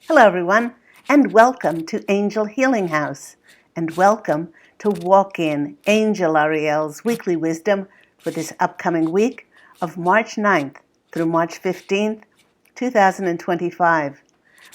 Hello, everyone, and welcome to Angel Healing House, and welcome to Walk In Angel Ariel's weekly wisdom for this upcoming week of March 9th through March 15th, 2025.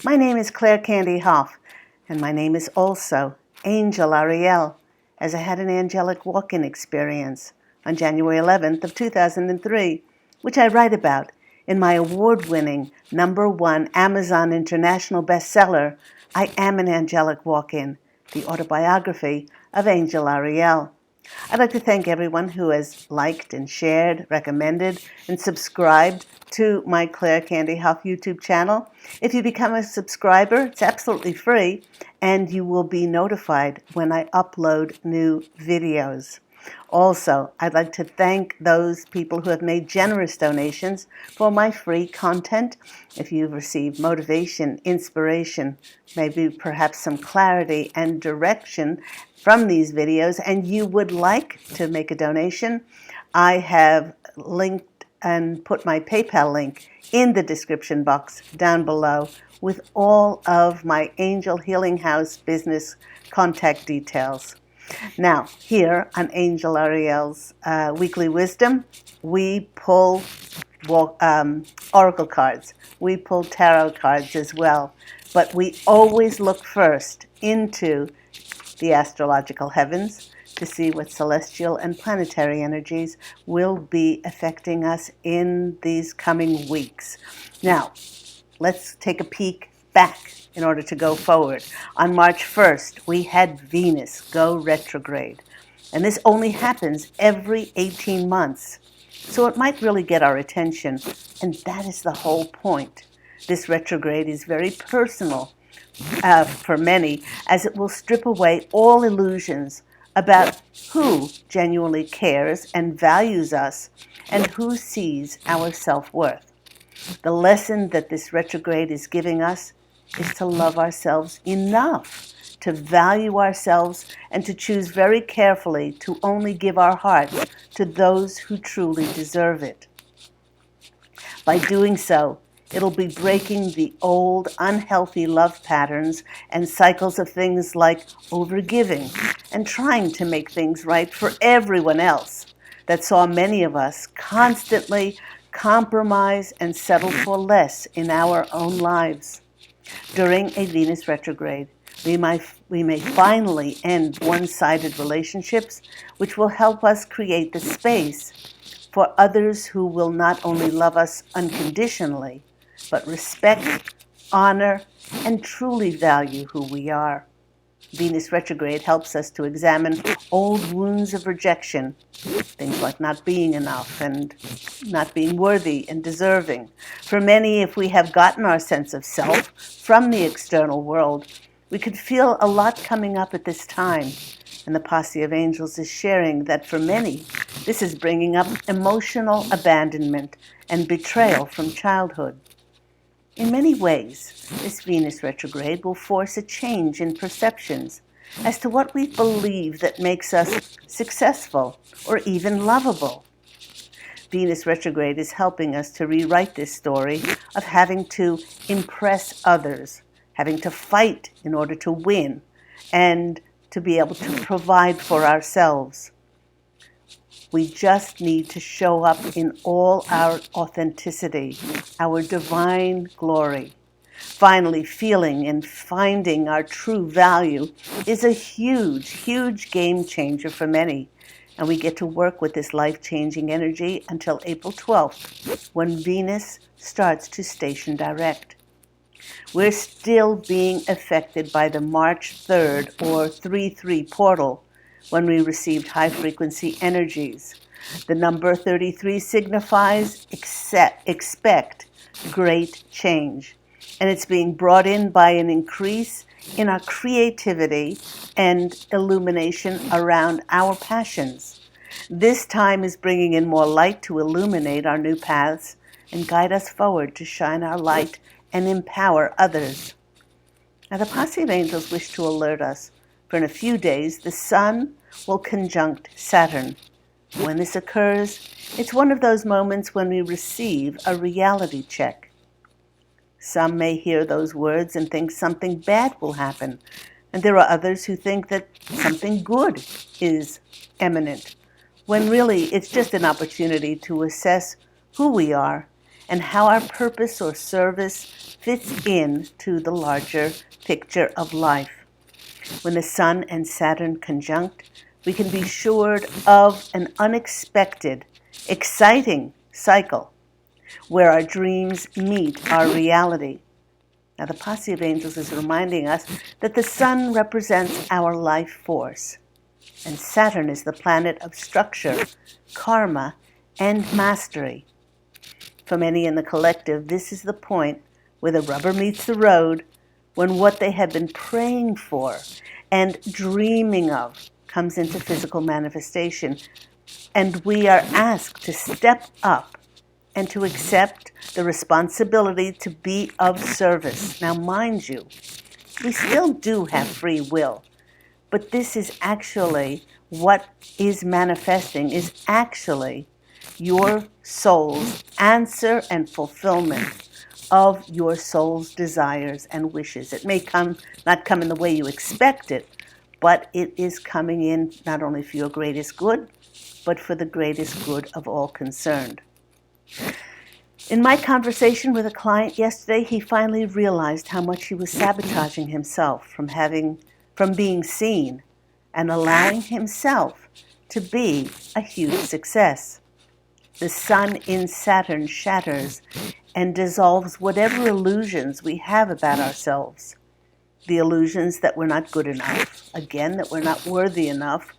My name is Claire Candy Hoff, and my name is also Angel Ariel, as I had an angelic walk-in experience on January 11th of 2003, which I write about in my award-winning #1 Amazon International bestseller, I Am an Angelic Walk-In, the autobiography of Angel Ariel. I'd like to thank everyone who has liked and shared, recommended, and subscribed to my Claire Candy Huff YouTube channel. If you become a subscriber, it's absolutely free, and you will be notified when I upload new videos. Also, I'd like to thank those people who have made generous donations for my free content. If you've received motivation, inspiration, maybe perhaps some clarity and direction from these videos, and you would like to make a donation, I have linked and put my PayPal link in the description box down below with all of my Angel Healing House business contact details. Now, here on Angel Ariel's Weekly Wisdom, we pull oracle cards. We pull tarot cards as well. But we always look first into the astrological heavens to see what celestial and planetary energies will be affecting us in these coming weeks. Now, let's take a peek back in order to go forward. On March 1st, we had Venus go retrograde. And this only happens every 18 months. So it might really get our attention. And that is the whole point. This retrograde is very personal for many, as it will strip away all illusions about who genuinely cares and values us and who sees our self-worth. The lesson that this retrograde is giving us is to love ourselves enough to value ourselves and to choose very carefully to only give our hearts to those who truly deserve it. By doing so, it'll be breaking the old, unhealthy love patterns and cycles of things like overgiving and trying to make things right for everyone else that saw many of us constantly compromise and settle for less in our own lives. During a Venus retrograde, we may finally end one-sided relationships, which will help us create the space for others who will not only love us unconditionally, but respect, honor, and truly value who we are. Venus retrograde helps us to examine old wounds of rejection, things like not being enough and not being worthy and deserving. For many, if we have gotten our sense of self from the external world, we could feel a lot coming up at this time. And the Posse of Angels is sharing that for many, this is bringing up emotional abandonment and betrayal from childhood. In many ways, this Venus retrograde will force a change in perceptions as to what we believe that makes us successful or even lovable. Venus retrograde is helping us to rewrite this story of having to impress others, having to fight in order to win, and to be able to provide for ourselves. We just need to show up in all our authenticity, our divine glory. Finally, feeling and finding our true value is a huge, huge game changer for many. And we get to work with this life-changing energy until April 12th, when Venus starts to station direct. We're still being affected by the March 3rd or 3-3 portal, when we received high-frequency energies. The number 33 signifies expect great change, and it's being brought in by an increase in our creativity and illumination around our passions. This time is bringing in more light to illuminate our new paths and guide us forward to shine our light and empower others. Now, the Posse of Angels wish to alert us, for in a few days, the Sun will conjunct Saturn. When this occurs, it's one of those moments when we receive a reality check. Some may hear those words and think something bad will happen, and there are others who think that something good is imminent, when really it's just an opportunity to assess who we are and how our purpose or service fits into the larger picture of life. When the Sun and Saturn conjunct, we can be assured of an unexpected, exciting cycle where our dreams meet our reality. Now, the posse of angels is reminding us that the Sun represents our life force, and Saturn is the planet of structure, karma, and mastery. For many in the collective, this is the point where the rubber meets the road, when what they have been praying for and dreaming of comes into physical manifestation, and we are asked to step up and to accept the responsibility to be of service. Now, mind you, we still do have free will, but this is actually what is manifesting, is actually your soul's answer and fulfillment of your soul's desires and wishes. It may not come in the way you expect it, but it is coming in not only for your greatest good, but for the greatest good of all concerned. In my conversation with a client yesterday, he finally realized how much he was sabotaging himself from being seen and allowing himself to be a huge success. The Sun in Saturn shatters and dissolves whatever illusions we have about ourselves. The illusions that we're not good enough, again, that we're not worthy enough,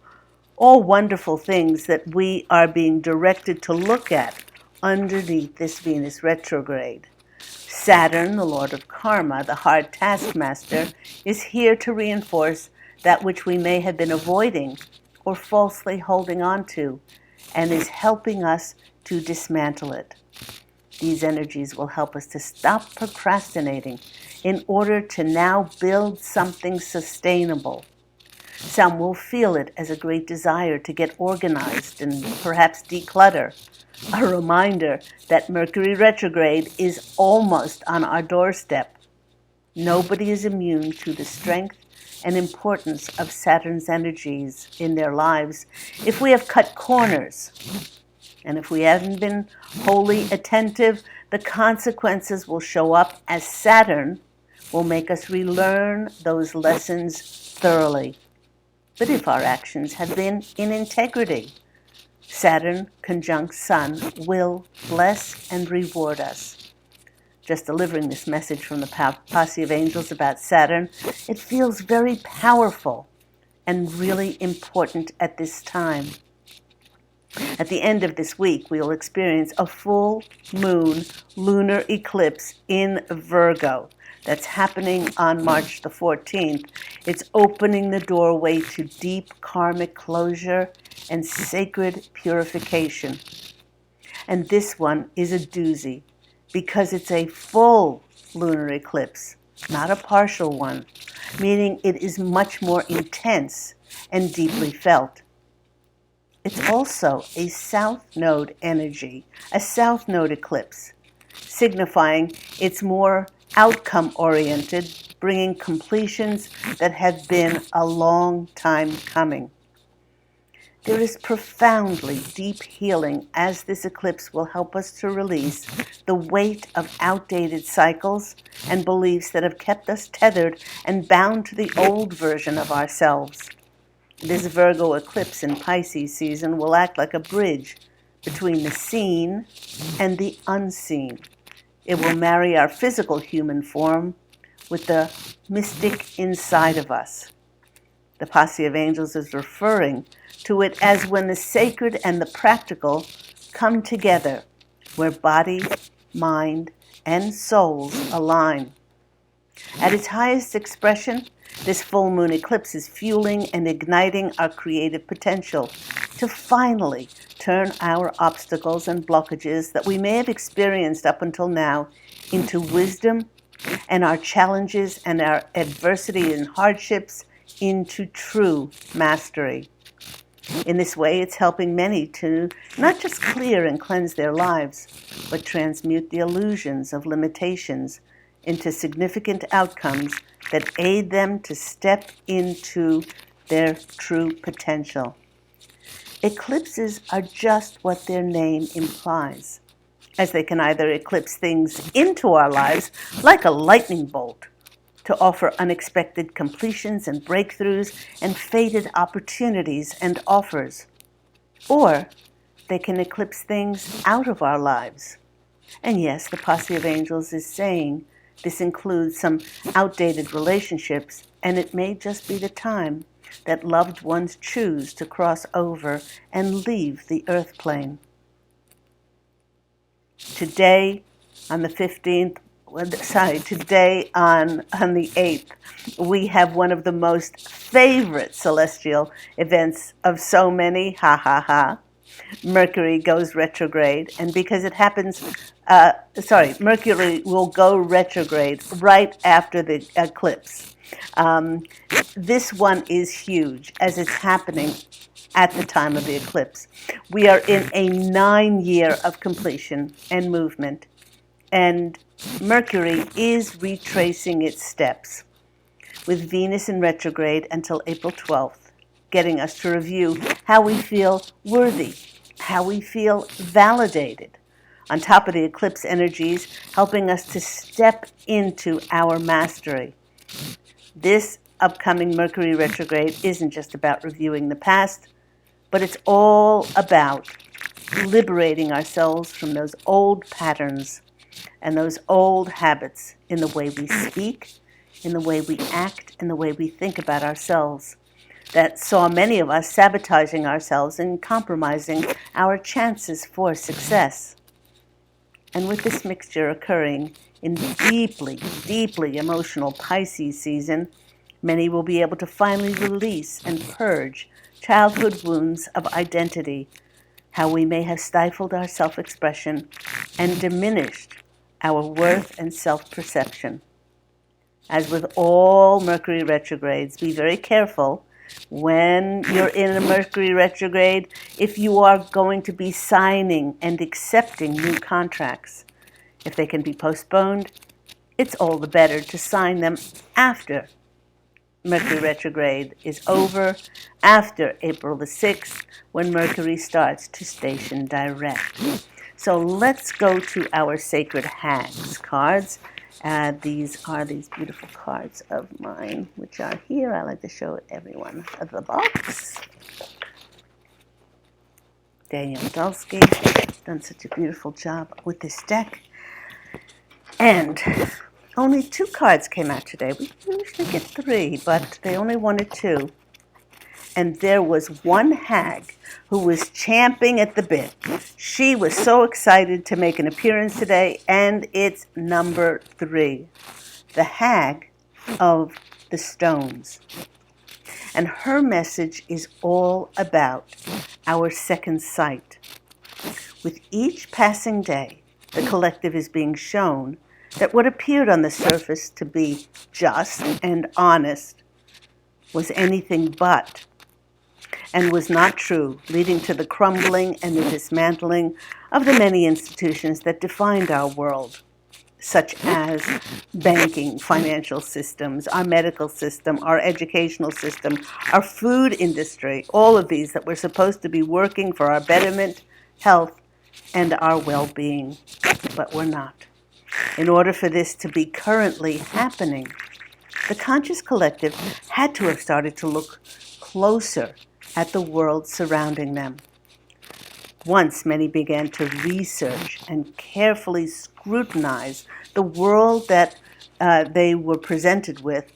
all wonderful things that we are being directed to look at underneath this Venus retrograde. Saturn, the Lord of Karma, the hard taskmaster, is here to reinforce that which we may have been avoiding or falsely holding on to, and is helping us to dismantle it. These energies will help us to stop procrastinating in order to now build something sustainable. Some will feel it as a great desire to get organized and perhaps declutter. A reminder that Mercury retrograde is almost on our doorstep. Nobody is immune to the strength and importance of Saturn's energies in their lives if we have cut corners. And if we haven't been wholly attentive, the consequences will show up as Saturn will make us relearn those lessons thoroughly. But if our actions have been in integrity, Saturn conjunct Sun will bless and reward us. Just delivering this message from the posse of angels about Saturn, it feels very powerful and really important at this time. At the end of this week, we will experience a full moon lunar eclipse in Virgo. That's happening on March the 14th. It's opening the doorway to deep karmic closure and sacred purification. And this one is a doozy because it's a full lunar eclipse, not a partial one, meaning it is much more intense and deeply felt. It's also a south node energy, a south node eclipse, signifying it's more outcome-oriented, bringing completions that have been a long time coming. There is profoundly deep healing as this eclipse will help us to release the weight of outdated cycles and beliefs that have kept us tethered and bound to the old version of ourselves. This Virgo eclipse in Pisces season will act like a bridge between the seen and the unseen. It will marry our physical human form with the mystic inside of us. The posse of angels is referring to it as when the sacred and the practical come together, where body, mind, and souls align. At its highest expression, this full moon eclipse is fueling and igniting our creative potential to finally turn our obstacles and blockages that we may have experienced up until now into wisdom, and our challenges and our adversity and hardships into true mastery. In this way, it's helping many to not just clear and cleanse their lives, but transmute the illusions of limitations into significant outcomes that aid them to step into their true potential. Eclipses are just what their name implies, as they can either eclipse things into our lives like a lightning bolt to offer unexpected completions and breakthroughs and fated opportunities and offers, or they can eclipse things out of our lives. And yes, the Posse of Angels is saying this includes some outdated relationships, and it may just be the time that loved ones choose to cross over and leave the earth plane. Today, on the 15th, today on the 8th, we have one of the most favorite celestial events of so many, ha ha ha. Mercury goes retrograde, and because it happens, Mercury will go retrograde right after the eclipse. This one is huge, as it's happening at the time of the eclipse. We are in a 9-year of completion and movement, and Mercury is retracing its steps, with Venus in retrograde until April 12th, getting us to review how we feel worthy, how we feel validated, on top of the eclipse energies helping us to step into our mastery. This upcoming Mercury retrograde isn't just about reviewing the past, but it's all about liberating ourselves from those old patterns and those old habits in the way we speak, in the way we act, in the way we think about ourselves, that saw many of us sabotaging ourselves and compromising our chances for success. And with this mixture occurring in deeply, deeply emotional Pisces season, many will be able to finally release and purge childhood wounds of identity, how we may have stifled our self-expression and diminished our worth and self-perception. As with all Mercury retrogrades, be very careful when you're in a Mercury retrograde if you are going to be signing and accepting new contracts. If they can be postponed, it's all the better to sign them after Mercury retrograde is over, after April the 6th, when Mercury starts to station direct. So let's go to our Sacred Hags cards. These are these beautiful cards of mine, which are here. I like to show everyone the box. Daniel Dulski has done such a beautiful job with this deck. And only 2 cards came out today. We usually get 3, but they only wanted 2. And there was one hag who was champing at the bit. She was so excited to make an appearance today, and it's number 3, the Hag of the Stones. And her message is all about our second sight. With each passing day, the collective is being shown that what appeared on the surface to be just and honest was anything but, and was not true, leading to the crumbling and the dismantling of the many institutions that defined our world, such as banking, financial systems, our medical system, our educational system, our food industry, all of these that were supposed to be working for our betterment, health, and our well-being, but were not. In order for this to be currently happening, the conscious collective had to have started to look closer at the world surrounding them. Once many began to research and carefully scrutinize the world that they were presented with,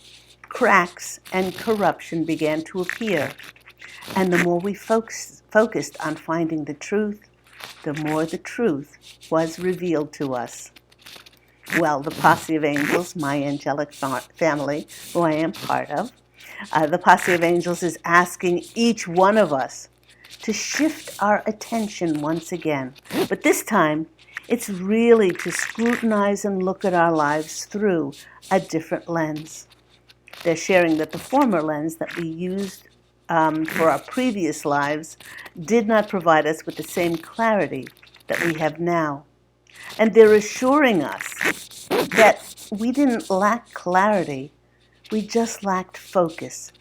cracks and corruption began to appear. And the more we focused on finding the truth, the more the truth was revealed to us. Well, the Posse of Angels, my angelic family, who I am part of, the Posse of Angels is asking each one of us to shift our attention once again. But this time, it's really to scrutinize and look at our lives through a different lens. They're sharing that the former lens that we used for our previous lives did not provide us with the same clarity that we have now. And they're assuring us that we didn't lack clarity, we just lacked focus,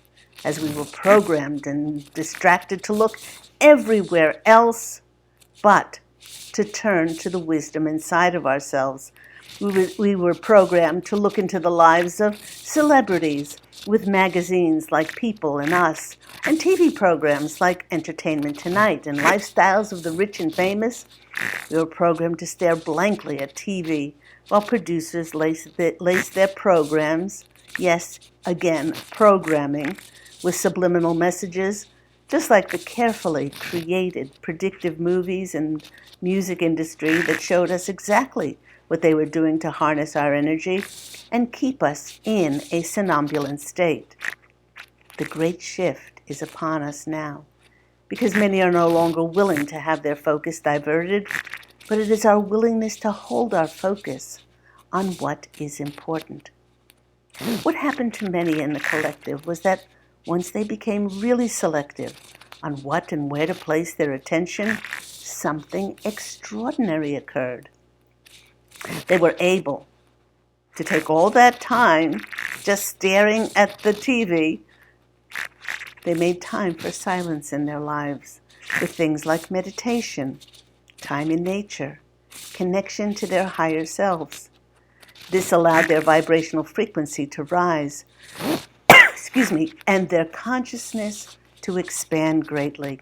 as we were programmed and distracted to look everywhere else but to turn to the wisdom inside of ourselves. We were programmed to look into the lives of celebrities with magazines like People and Us, and TV programs like Entertainment Tonight and Lifestyles of the Rich and Famous. We were programmed to stare blankly at TV while producers lace their programs, yes, again, programming, with subliminal messages, just like the carefully created predictive movies and music industry that showed us exactly what they were doing to harness our energy and keep us in a somnambulant state. The great shift is upon us now, because many are no longer willing to have their focus diverted, but it is our willingness to hold our focus on what is important. What happened to many in the collective was that once they became really selective on what and where to place their attention, something extraordinary occurred. They were able to take all that time just staring at the TV. They made time for silence in their lives with things like meditation, time in nature, connection to their higher selves. This allowed their vibrational frequency to rise, and their consciousness to expand greatly.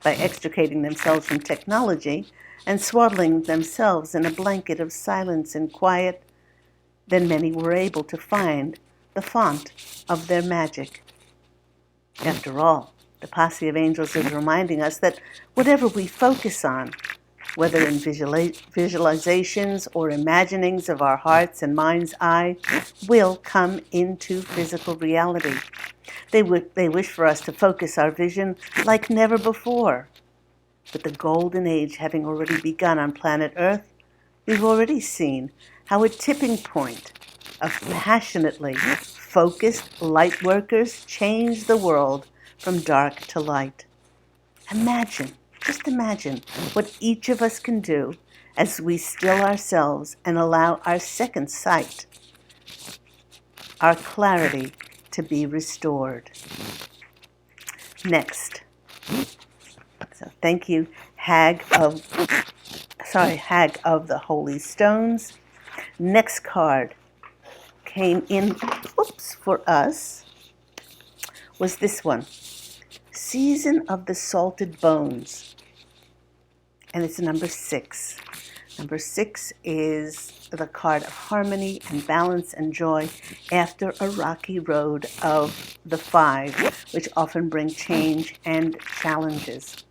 By extricating themselves from technology and swaddling themselves in a blanket of silence and quiet, then many were able to find the font of their magic. After all, the posse of angels is reminding us that whatever we focus on, whether in visualizations or imaginings of our hearts and mind's eye, will come into physical reality. They wish for us to focus our vision like never before. With the golden age having already begun on planet Earth, we've already seen how a tipping point of passionately focused light workers change the world from dark to light. Just imagine what each of us can do as we still ourselves and allow our second sight, our clarity, to be restored. Next. So thank you, Hag of the Holy Stones. Next card came in, for us, was this one. Season of the Salted Bones. And it's number 6. Number 6 is the card of harmony and balance and joy after a rocky road of the 5, which often bring change and challenges.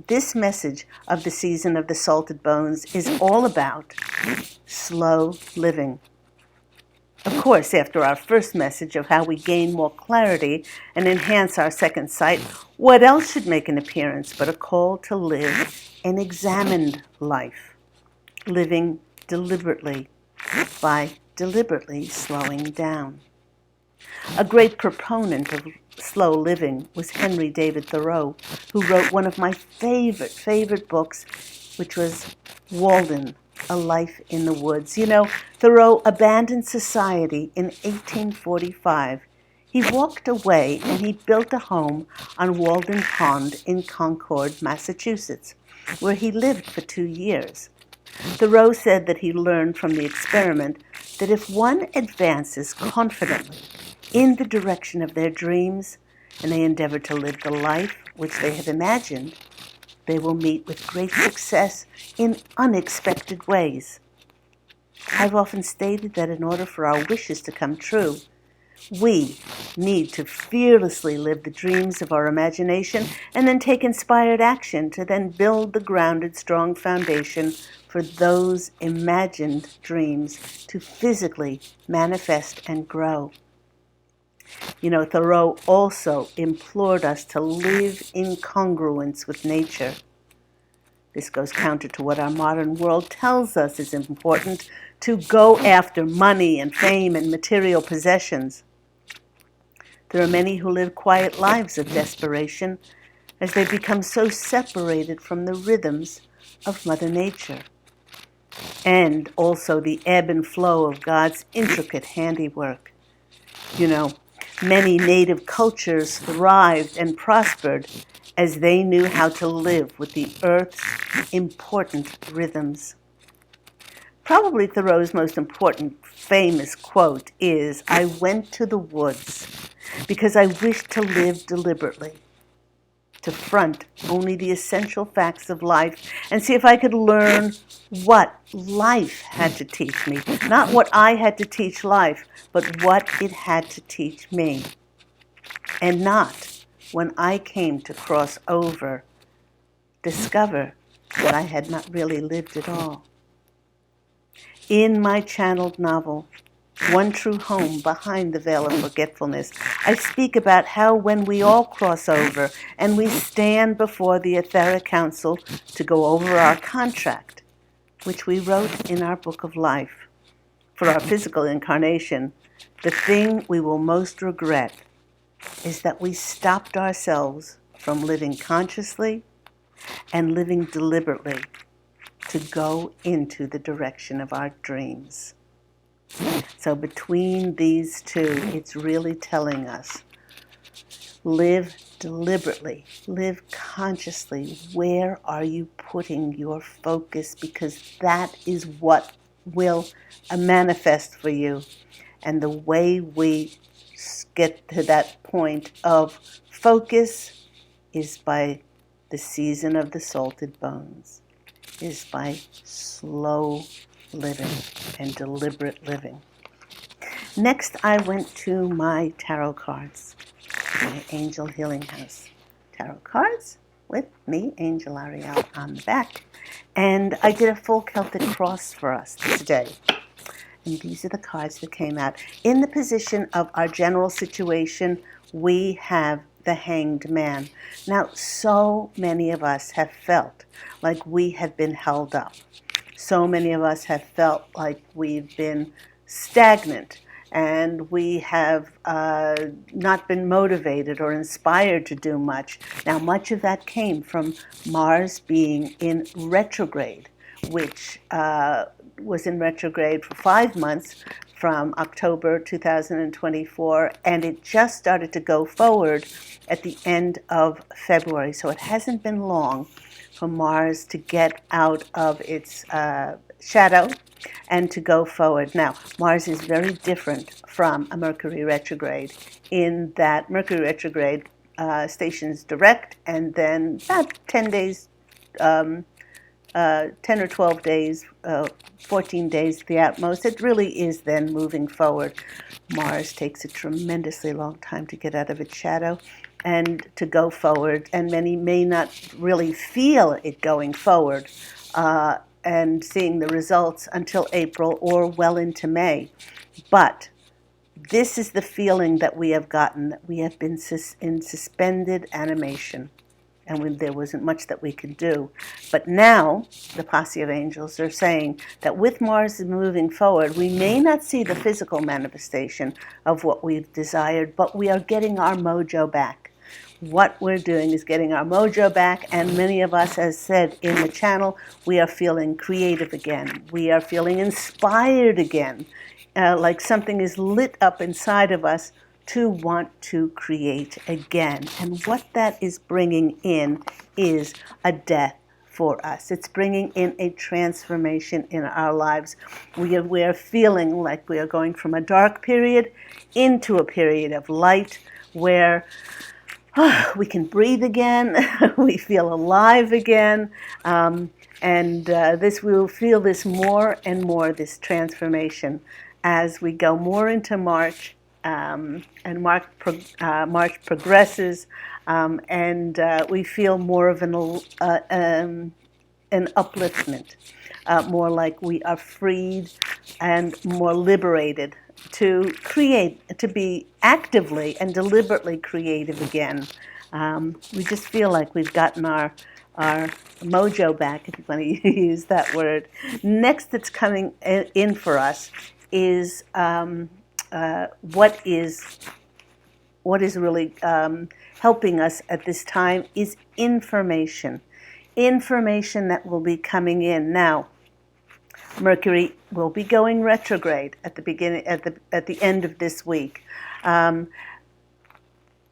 This message of the Season of the Salted Bones is all about slow living. Of course, after our first message of how we gain more clarity and enhance our second sight, what else should make an appearance but a call to live an examined life, living deliberately by deliberately slowing down. A great proponent of slow living was Henry David Thoreau, who wrote one of my favorite books, which was Walden, A Life in the Woods. You know, Thoreau abandoned society in 1845. He walked away and he built a home on Walden Pond in Concord, Massachusetts, where he lived for 2 years. Thoreau said that he learned from the experiment that if one advances confidently in the direction of their dreams and they endeavor to live the life which they have imagined, they will meet with great success in unexpected ways. I've often stated that in order for our wishes to come true, we need to fearlessly live the dreams of our imagination and then take inspired action to then build the grounded, strong foundation for those imagined dreams to physically manifest and grow. You know, Thoreau also implored us to live in congruence with nature. This goes counter to what our modern world tells us is important, to go after money and fame and material possessions. There are many who live quiet lives of desperation as they become so separated from the rhythms of Mother Nature. and also the ebb and flow of God's intricate handiwork. You know, many native cultures thrived and prospered as they knew how to live with the earth's important rhythms. Probably Thoreau's most important famous quote is, "I went to the woods because I wished to live deliberately, to front only the essential facts of life and see if I could learn what life had to teach me. Not what I had to teach life, but what it had to teach me. And not, when I came to cross over, discover that I had not really lived at all." In my channeled novel, One True Home Behind the Veil of Forgetfulness, I speak about how when we all cross over and we stand before the etheric council to go over our contract, which we wrote in our book of life, for our physical incarnation, the thing we will most regret is that we stopped ourselves from living consciously and living deliberately to go into the direction of our dreams. So between these two, it's really telling us, live deliberately, live consciously. Where are you putting your focus? Because that is what will manifest for you. And the way we get to that point of focus is by the season of the salted bones, is by slow living and deliberate living. Next, I went to my tarot cards, my Angel Healing House tarot cards with me, Angel Ariel, on the back. And I did a full Celtic cross for us today. And these are the cards that came out. In the position of our general situation, we have the Hanged Man. Now, so many of us have felt like we have been held up. So many of us have felt like we've been stagnant and we have not been motivated or inspired to do much. Now, much of that came from Mars being in retrograde, which was in retrograde for 5 months from October 2024, and it just started to go forward at the end of February. So it hasn't been long for Mars to get out of its shadow and to go forward. Now, Mars is very different from a Mercury retrograde in that Mercury retrograde stations direct, and then about 10 days, 10 or 12 days, 14 days at the utmost. It really is then moving forward. Mars takes a tremendously long time to get out of its shadow and to go forward, and many may not really feel it going forward and seeing the results until April or well into May. But this is the feeling that we have gotten, that we have been in suspended animation, and there wasn't much that we could do. But now, the posse of angels are saying that with Mars moving forward, we may not see the physical manifestation of what we've desired, but we are getting our mojo back. What we're doing is getting our mojo back, and many of us, as said in the channel, we are feeling creative again. We are feeling inspired again, like something is lit up inside of us to want to create again. And what that is bringing in is a death for us. It's bringing in a transformation in our lives. We are feeling like we are going from a dark period into a period of light where we can breathe again, we feel alive again, and we will feel this more and more, this transformation, as we go more into March, and March progresses, and we feel more of an upliftment, more like we are freed and more liberated to create, to be actively and deliberately creative again. We just feel like we've gotten our mojo back, if you want to use that word. Next that's coming in for us is what is really helping us at this time is information. Information that will be coming in. Now, Mercury will be going retrograde at the end of this week. Um,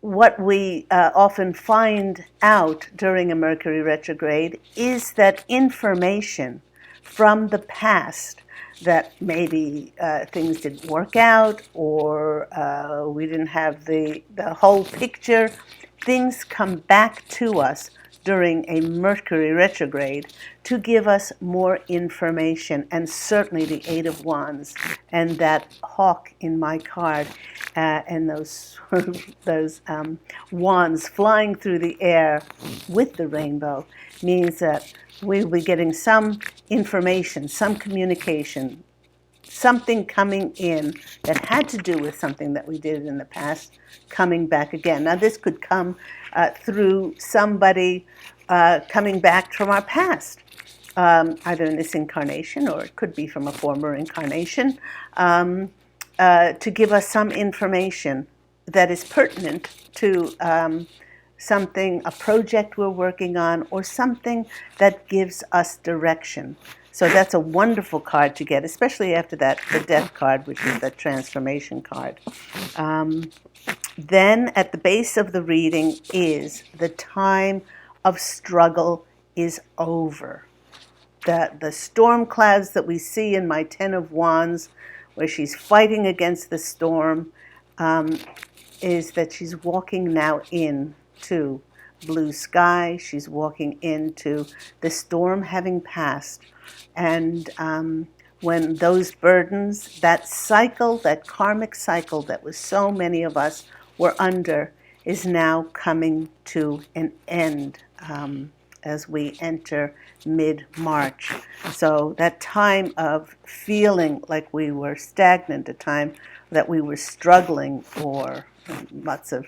what we often find out during a Mercury retrograde is that information from the past, that maybe things didn't work out, or we didn't have the whole picture, things come back to us during a Mercury retrograde to give us more information. And certainly the Eight of Wands and that hawk in my card, and those those wands flying through the air with the rainbow, means that we'll be getting some information, some communication, something coming in that had to do with something that we did in the past, coming back again. Now, this could come through somebody coming back from our past, either in this incarnation, or it could be from a former incarnation, to give us some information that is pertinent to something, a project we're working on, or something that gives us direction. So that's a wonderful card to get, especially after that, the Death card, which is the transformation card. Then at the base of the reading is the time of struggle is over. The storm clouds that we see in my Ten of Wands, where she's fighting against the storm, is that she's walking now into blue sky. She's walking into the storm having passed. And when those burdens, that cycle, that karmic cycle that was so many of us were under, is now coming to an end as we enter mid-March. So that time of feeling like we were stagnant, a time that we were struggling, or lots of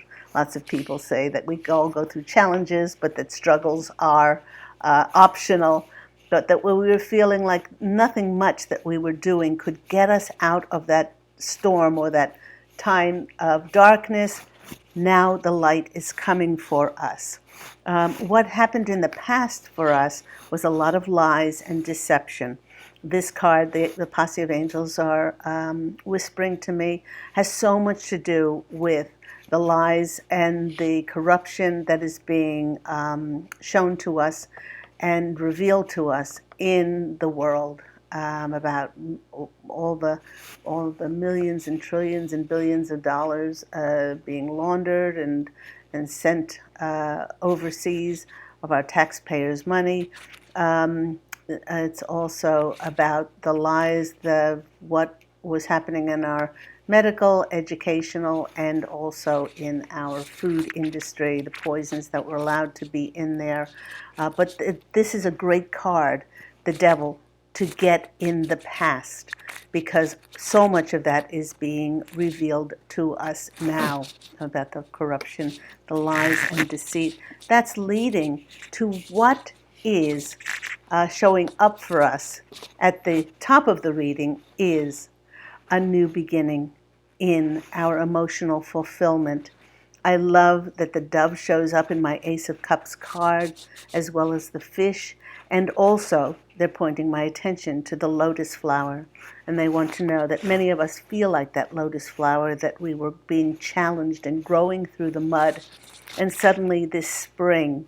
people say that we all go through challenges, but that struggles are optional. But that when we were feeling like nothing much that we were doing could get us out of that storm or that time of darkness, now the light is coming for us. What happened in the past for us was a lot of lies and deception. This card, the Posse of Angels are whispering to me, has so much to do with the lies and the corruption that is being shown to us and revealed to us in the world, about all the millions and trillions and billions of dollars being laundered and sent overseas of our taxpayers' money. It's also about the lies, what was happening in our medical, educational, and also in our food industry, the poisons that were allowed to be in there. But this is a great card, the Devil, to get in the past, because so much of that is being revealed to us now about the corruption, the lies and deceit. That's leading to what is showing up for us at the top of the reading is a new beginning in our emotional fulfillment. I love that the dove shows up in my Ace of Cups card, as well as the fish, and also they're pointing my attention to the lotus flower. And they want to know that many of us feel like that lotus flower, that we were being challenged and growing through the mud. And suddenly this spring,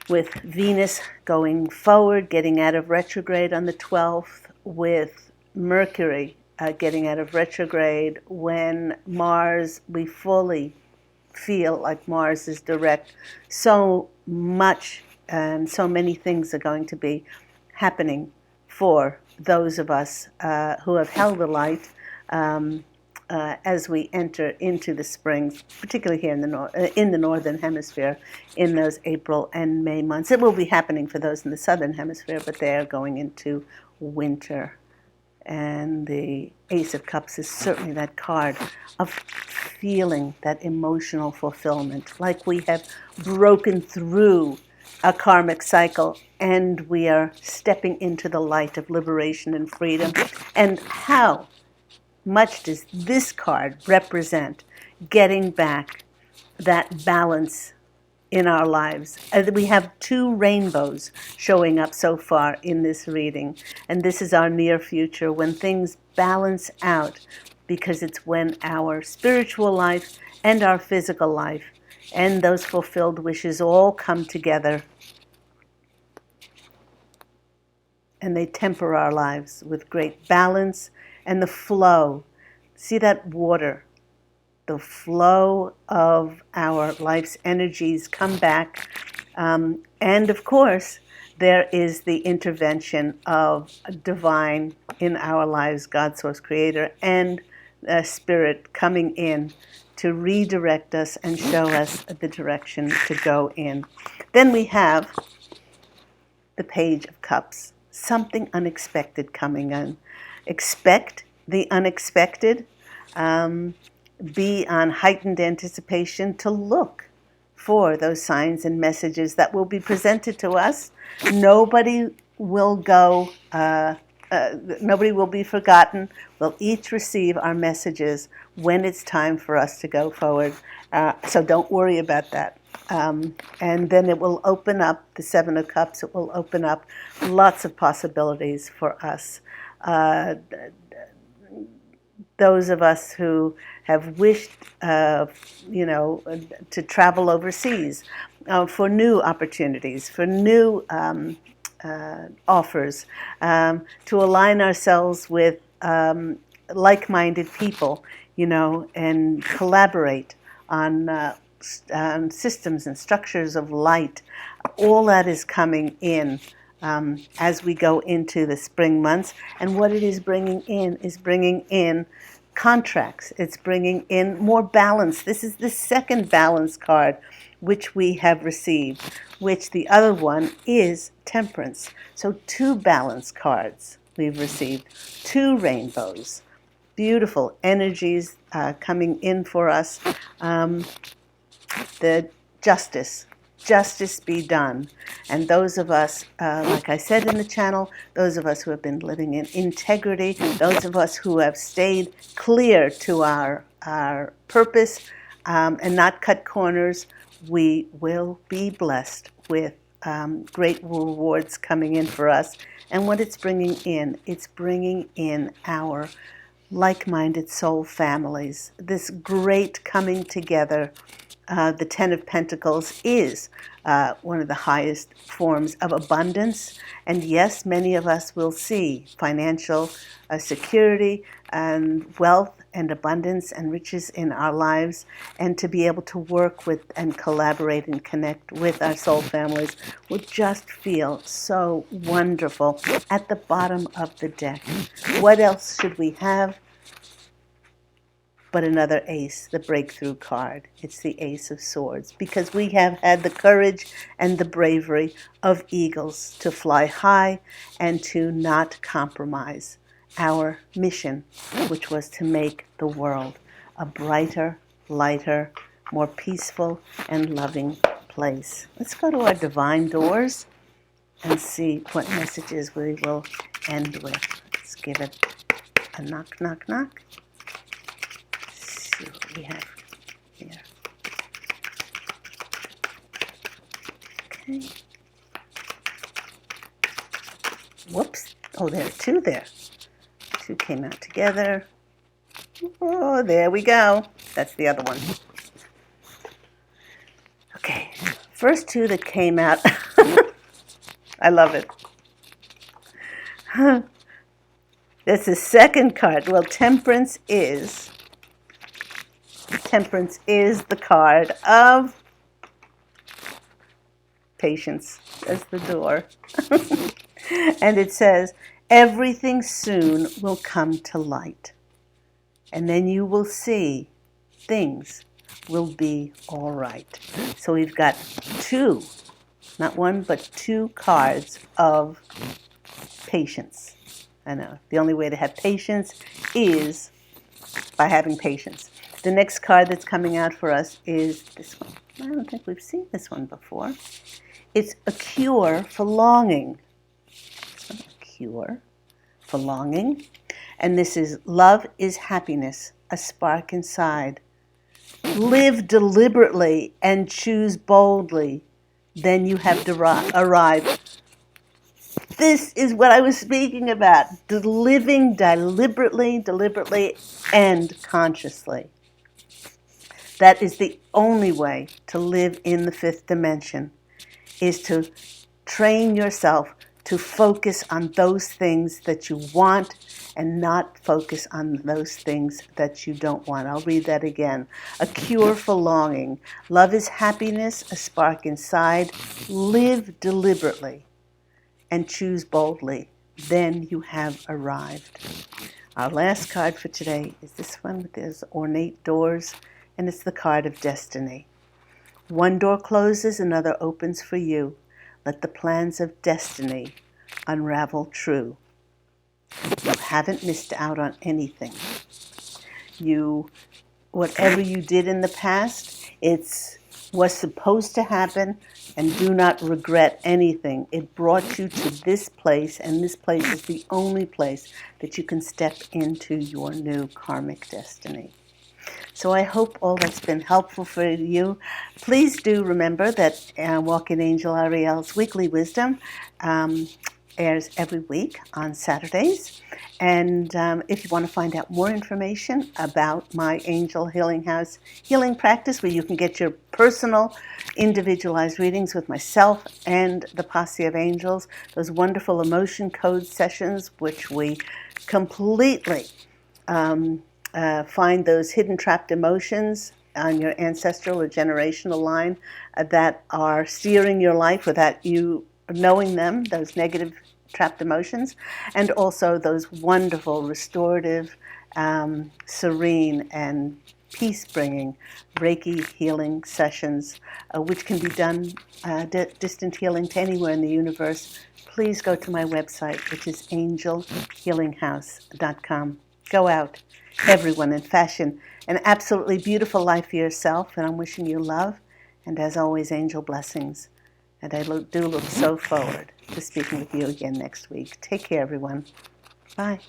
with Venus going forward, getting out of retrograde on the 12th, with Mercury getting out of retrograde, when Mars, we fully feel like Mars is direct, so much and so many things are going to be happening for those of us who have held the light as we enter into the spring, particularly here in the northern hemisphere, in those April and May months. It will be happening for those in the southern hemisphere, but they are going into winter. And the Ace of Cups is certainly that card of feeling that emotional fulfillment, like we have broken through a karmic cycle and we are stepping into the light of liberation and freedom. And how much does this card represent getting back that balance in our lives. We have 2 rainbows showing up so far in this reading, and this is our near future when things balance out, because it's when our spiritual life and our physical life and those fulfilled wishes all come together, and they temper our lives with great balance and the flow. See that water? The flow of our life's energies come back. And of course, there is the intervention of divine in our lives, God, Source, Creator, and Spirit coming in to redirect us and show us the direction to go in. Then we have the Page of Cups, something unexpected coming in. Expect the unexpected. Be on heightened anticipation to look for those signs and messages that will be presented to us. Nobody will go, nobody will be forgotten. We'll each receive our messages when it's time for us to go forward. So don't worry about that. And then it will open up, the Seven of Cups, it will open up lots of possibilities for us. Those of us who have wished, to travel overseas for new opportunities, for new offers, to align ourselves with like-minded people, and collaborate on systems and structures of light. All that is coming in as we go into the spring months. And what it is bringing in contracts. It's bringing in more balance. This is the second balance card which we have received, which the other one is temperance. So 2 balance cards we've received, 2 rainbows. Beautiful energies coming in for us. The justice be done. And those of us, like I said in the channel, those of us who have been living in integrity, those of us who have stayed clear to our purpose and not cut corners, we will be blessed with great rewards coming in for us. And what it's bringing in our like-minded soul families, this great coming together. The Ten of Pentacles is one of the highest forms of abundance. And yes, many of us will see financial security and wealth and abundance and riches in our lives. And to be able to work with and collaborate and connect with our soul families will just feel so wonderful at the bottom of the deck. What else should we have but another ace, the breakthrough card? It's the Ace of Swords, because we have had the courage and the bravery of eagles to fly high and to not compromise our mission, which was to make the world a brighter, lighter, more peaceful and loving place. Let's go to our divine doors and see what messages we will end with. Let's give it a knock, knock, knock. See what we have here. Okay. Whoops. Oh, there are 2 there. 2 came out together. Oh, there we go. That's the other one. Okay. First 2 that came out. I love it. That's the second card. Well, Temperance is the card of patience. That's the door. And it says, everything soon will come to light. And then you will see things will be all right. So we've got 2, not 1, but 2 cards of patience. I know, the only way to have patience is by having patience. The next card that's coming out for us is this one. I don't think we've seen this one before. It's a cure for longing. A cure for longing. And this is love is happiness, a spark inside. Live deliberately and choose boldly. Then you have arrived. This is what I was speaking about. Living deliberately, and consciously. That is the only way to live in the fifth dimension, is to train yourself to focus on those things that you want and not focus on those things that you don't want. I'll read that again. A cure for longing. Love is happiness, a spark inside. Live deliberately and choose boldly. Then you have arrived. Our last card for today is this one with these ornate doors, and it's the card of destiny. One door closes, another opens for you. Let the plans of destiny unravel true. You haven't missed out on anything. Whatever you did in the past, it was supposed to happen, and do not regret anything. It brought you to this place, and this place is the only place that you can step into your new karmic destiny. So I hope all that's been helpful for you. Please do remember that Walk-in Angel Ariel's Weekly Wisdom airs every week on Saturdays. And if you want to find out more information about my Angel Healing House healing practice, where you can get your personal individualized readings with myself and the posse of angels, those wonderful emotion code sessions, which we completely find those hidden trapped emotions on your ancestral or generational line that are steering your life without you knowing them, those negative trapped emotions, and also those wonderful restorative, serene, and peace-bringing Reiki healing sessions, which can be done distant healing to anywhere in the universe. Please go to my website, which is angelhealinghouse.com. Go out, everyone, and fashion an absolutely beautiful life for yourself, and I'm wishing you love, and as always, angel blessings. And I do look so forward to speaking with you again next week. Take care, everyone. Bye.